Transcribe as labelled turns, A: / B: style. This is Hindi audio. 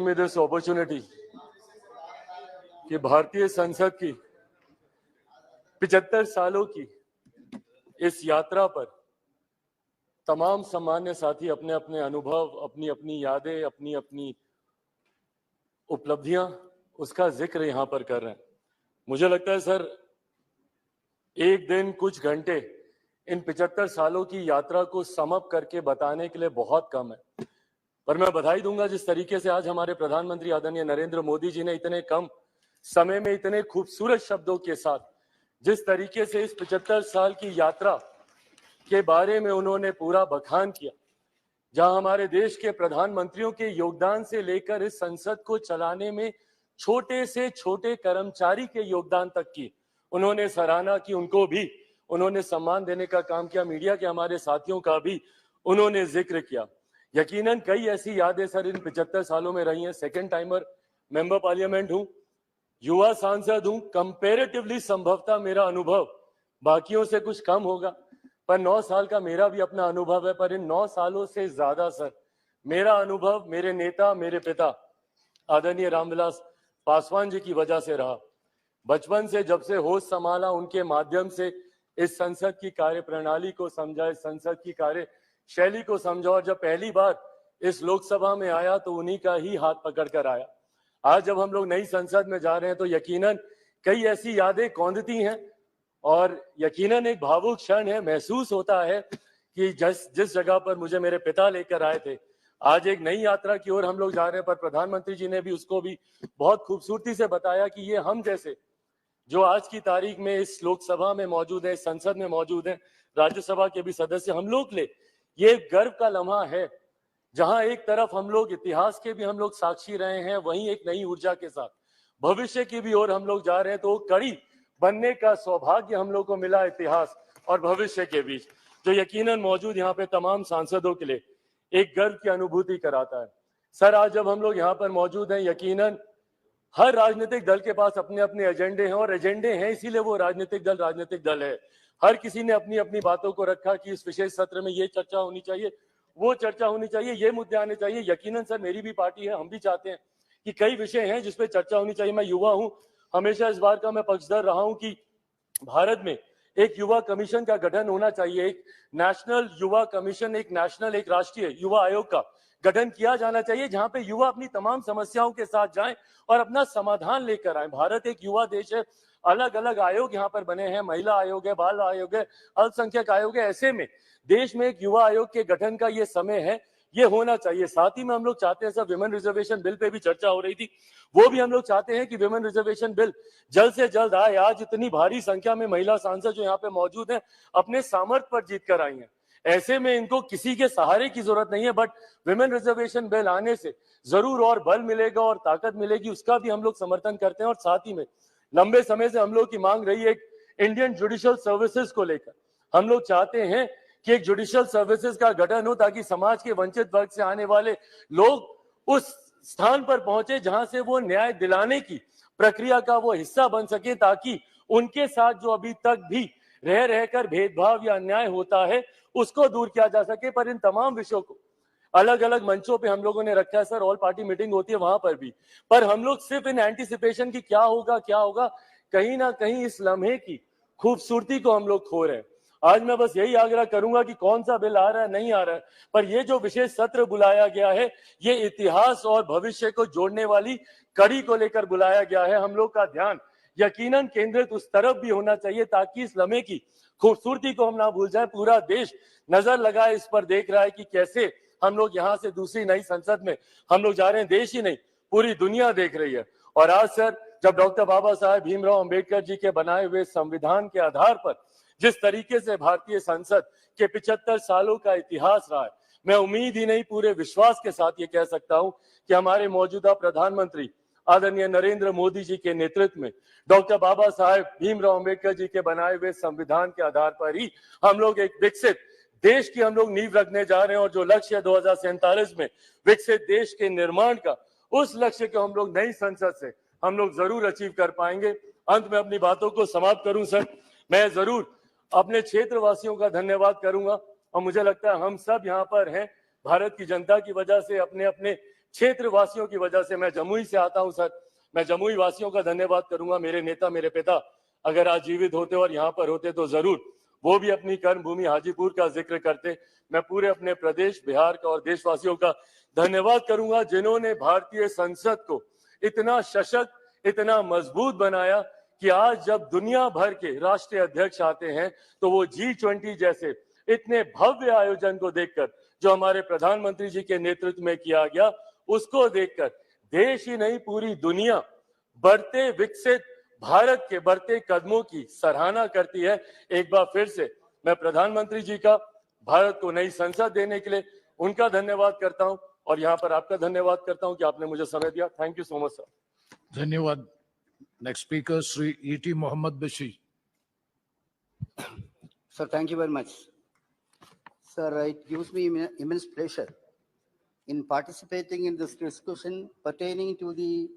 A: me this opportunity कि भारतीय संसद की 75 सालों की इस यात्रा पर तमाम सम्मान्य साथी अपने अपने अनुभव, अपनी अपनी यादें, अपनी अपनी उपलब्धियां, उसका जिक्र यहां पर कर रहे हैं। मुझे लगता है सर, एक दिन कुछ घंटे इन 75 सालों की यात्रा को समअप करके बताने के लिए बहुत कम है, पर मैं बधाई दूंगा जिस तरीके से आज हमारे प्रधानमंत्री आदरणीय नरेंद्र मोदी जी ने इतने कम समय में इतने खूबसूरत शब्दों के साथ जिस तरीके से इस 75 साल की यात्रा के बारे में उन्होंने पूरा बखान किया, जहां हमारे देश के प्रधानमंत्रियों के योगदान से लेकर इस संसद को चलाने में छोटे से छोटे कर्मचारी के योगदान तक की उन्होंने सराहना की, उनको भी उन्होंने सम्मान देने का काम किया। मीडिया के हमारे साथियों का भी उन्होंने जिक्र किया। यकीनन कई ऐसी यादें सर इन 75 सालों में रही हैं। सेकंड टाइमर मेंबर पार्लियामेंट हूं, युवा सांसद हूं, कंपैरेटिवली संभवतः मेरा अनुभव बाकियों से कुछ कम होगा, पर 9 साल का मेरा भी अपना अनुभव है। पर इन 9 सालों से ज्यादा सर मेरा अनुभव मेरे नेता, मेरे पिता आदरणीय रामविलास पासवान जी की वजह से रहा। बचपन से जब से होश संभाला, उनके माध्यम से इस संसद की कार्य प्रणाली को समझा, इस संसद की कार्य शैली को समझा, और जब पहली बार इस लोकसभा में आया तो उन्हीं का ही हाथ पकड़ कर आया। आज जब हम लोग नई संसद में जा रहे हैं तो यकीनन कई ऐसी यादें कौंधती हैं और यकीनन एक भावुक क्षण है। महसूस होता है कि जिस जगह पर मुझे मेरे पिता लेकर आए थे, आज एक नई यात्रा की ओर हम लोग जा रहे हैं। पर प्रधानमंत्री जी ने भी उसको भी बहुत खूबसूरती से बताया कि ये हम जैसे जो आज की तारीख में इस लोकसभा में मौजूद है, इस संसद में मौजूद है, राज्यसभा के भी सदस्य, हम लोग ले ये गर्व का लम्हा है, जहां एक तरफ हम लोग इतिहास के भी हम लोग साक्षी रहे हैं, वहीं एक नई ऊर्जा के साथ भविष्य की भी ओर हम लोग जा रहे हैं। तो कड़ी बनने का सौभाग्य हम लोग को मिला इतिहास और भविष्य के बीच, जो यकीनन मौजूद यहाँ पे तमाम सांसदों के लिए एक गर्व की अनुभूति कराता है। सर, आज जब हम लोग यहाँ पर मौजूद हैं, यकीनन हर राजनीतिक दल के पास अपने अपने एजेंडे हैं, और एजेंडे हैं इसीलिए वो राजनीतिक दल है। हर किसी ने अपनी अपनी बातों को रखा कि इस विशेष सत्र में ये चर्चा होनी चाहिए, वो चर्चा होनी चाहिए, ये मुद्दे आने चाहिए। यकीनन सर, मेरी भी पार्टी है, हम भी चाहते हैं कि कई विषय हैं जिसपे चर्चा होनी चाहिए। मैं युवा हूं, हमेशा इस बार का मैं पक्षधर रहा हूं कि भारत में एक युवा कमीशन का गठन होना चाहिए, एक नेशनल युवा कमीशन, एक नेशनल, एक राष्ट्रीय युवा आयोग का गठन किया जाना चाहिए, जहां पे युवा अपनी तमाम समस्याओं के साथ जाएं और अपना समाधान लेकर आए। भारत एक युवा देश है, अलग अलग आयोग यहाँ पर बने हैं, महिला आयोग है, बाल आयोग है, अल्पसंख्यक आयोग है। ऐसे में देश में एक युवा आयोग के गठन का ये समय है, ये होना चाहिए। साथ ही में हम लोग चाहते हैं sir, women reservation bill pay भी चर्चा हो रही थी, वो भी हम लोग चाहते हैं कि विमेन रिजर्वेशन बिल जल्द से जल्द आए। आज इतनी भारी संख्या में महिला सांसद जो यहाँ पे मौजूद हैं, अपने सामर्थ्य पर जीत कर आई हैं। ऐसे में इनको किसी के सहारे की जरूरत नहीं है, बट विमेन रिजर्वेशन बिल आने से जरूर और बल मिलेगा और ताकत मिलेगी, उसका भी हम लोग समर्थन करते हैं। और साथ ही में लंबे समय से हम लोग की मांग रही है एक इंडियन जुडिशियल सर्विसेज को लेकर। हम लोग चाहते हैं कि एक जुडिशियल सर्विसेज का गठन हो, ताकि समाज के वंचित वर्ग से आने वाले लोग उस स्थान पर पहुंचे जहां से वो न्याय दिलाने की प्रक्रिया का वो हिस्सा बन सके, ताकि उनके साथ जो अभी तक भी रह रहकर भेदभाव या अन्याय होता है उसको दूर किया जा सके। पर इन तमाम विषयों को अलग अलग मंचों पे हम लोगों ने रखा है सर, ऑल पार्टी मीटिंग होती है वहां पर भी, पर हम लोग सिर्फ इन एंटीसिपेशन की क्या होगा, कहीं ना कहीं इस लम्हे की खूबसूरती को हम लोग खो रहे हैं। आज मैं बस यही आग्रह करूंगा कि कौन सा बिल आ रहा है, नहीं आ रहा है, पर ये जो विशेष सत्र बुलाया गया है, ये इतिहास और भविष्य को जोड़ने वाली कड़ी को लेकर बुलाया गया है। हम लोग का ध्यान यकीनन केंद्रित उस तरफ भी होना चाहिए, ताकि इस लम्हे की खूबसूरती को हम ना भूल जाए। पूरा देश नजर लगाए इस पर, देख रहा है कि कैसे हम लोग यहाँ से दूसरी नई संसद में हम लोग जा रहे हैं। देश ही नहीं, पूरी दुनिया देख रही है। और आज सर, जब डॉक्टर बाबा साहेब भीमराव अंबेडकर जी के बनाए हुए संविधान के आधार पर जिस तरीके से भारतीय संसद के 75 सालों का इतिहास रहा है, मैं उम्मीद ही नहीं पूरे विश्वास के साथ ये कह सकता हूं कि हमारे मौजूदा प्रधानमंत्री आदरणीय नरेंद्र मोदी जी के नेतृत्व में डॉक्टर बाबा साहेब भीमराव अंबेडकर जी के बनाए हुए संविधान के आधार पर ही हम लोग एक विकसित देश की हम लोग नींव रखने जा रहे हैं। और जो लक्ष्य है 2047 में विकसित देश के निर्माण का, उस लक्ष्य को हम लोग नई संसद से हम लोग जरूर अचीव कर पाएंगे। अंत में अपनी बातों को समाप्त करूं सर, मैं जरूर अपने क्षेत्रवासियों का धन्यवाद करूंगा, और मुझे लगता है हम सब यहाँ पर हैं भारत की जनता की वजह से, अपने अपने क्षेत्र वासियों की वजह से, मैं जमुई से आता हूं सर, मैं जमुई वासियों का धन्यवाद करूंगा। मेरे नेता, मेरे पिता अगर आज जीवित होते और यहाँ पर होते तो जरूर वो भी अपनी कर्म भूमि हाजीपुर का जिक्र करते। मैं पूरे अपने प्रदेश बिहार का और देशवासियों का धन्यवाद करूंगा जिन्होंने भारतीय संसद को इतना सशक्त, इतना मजबूत बनाया कि आज जब दुनिया भर के राष्ट्रीय अध्यक्ष आते हैं तो वो G20 जैसे इतने भव्य आयोजन को देखकर, जो हमारे प्रधानमंत्री जी के नेतृत्व में किया गया, उसको देखकर देश ही नहीं पूरी दुनिया बढ़ते विकसित भारत के बढ़ते कदमों की सराहना करती है। एक बार फिर से मैं प्रधानमंत्री जी का भारत को नई संसद देने के लिए उनका धन्यवाद करता हूं और यहाँ पर आपका धन्यवाद करता हूं कि आपने मुझे समय दिया। Thank you so much sir.
B: धन्यवाद। Next speaker Shri E.T. Mohammed Basheer.
C: Sir, thank you very much. Sir, it gives me immense pleasure in participating in this discussion pertaining to the